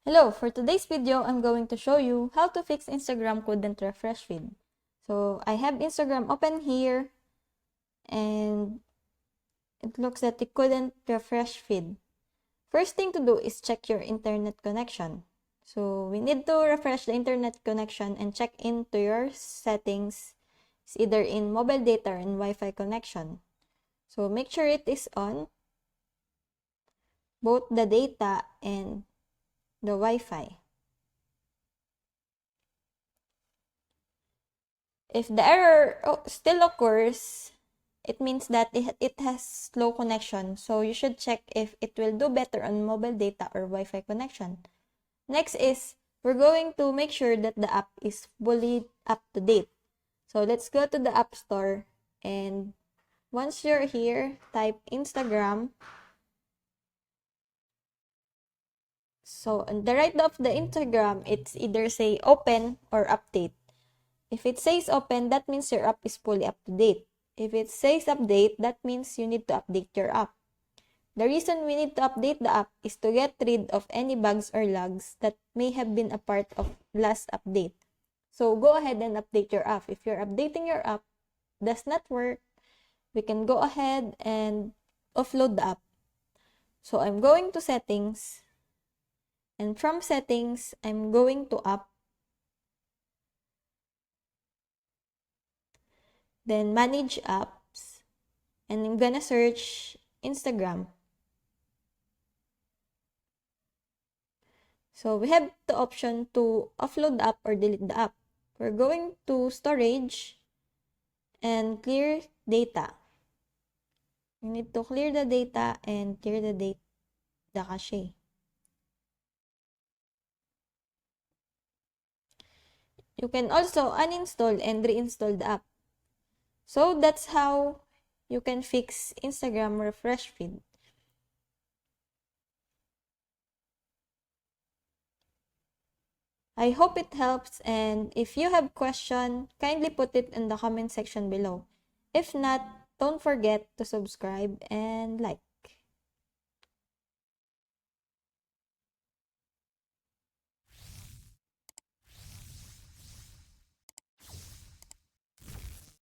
Hello, for today's video, I'm going to show you how to fix Instagram couldn't refresh feed. So I have Instagram open here and it looks that it couldn't refresh feed. First thing to do is check your internet connection. So we need to refresh the internet connection and check into your settings. It's either in mobile data or in Wi-Fi connection. So make sure it is on both the data and the Wi-Fi. If the error still occurs, it means that it has slow connection. So you should check if it will do better on mobile data or Wi-Fi connection. Next is, we're going to make sure that the app is fully up to date. So let's go to the App Store, and once you're here, type Instagram. So on the right of the Instagram, it's either say open or update. If it says open, that means your app is fully up to date. If it says update, that means you need to update your app. The reason we need to update the app is to get rid of any bugs or lags that may have been a part of last update. So go ahead and update your app. If you're updating your app does not work, we can go ahead and offload the app. So I'm going to settings, and from settings, I'm going to app. Then manage apps, and I'm gonna search Instagram. So we have the option to offload the app or delete the app. We're going to storage and clear data. You need to clear the data and clear the cache. You can also uninstall and reinstall the app. So that's how you can fix Instagram refresh feed. I hope it helps, and if you have question, kindly put it in the comment section below. If not, don't forget to subscribe and like.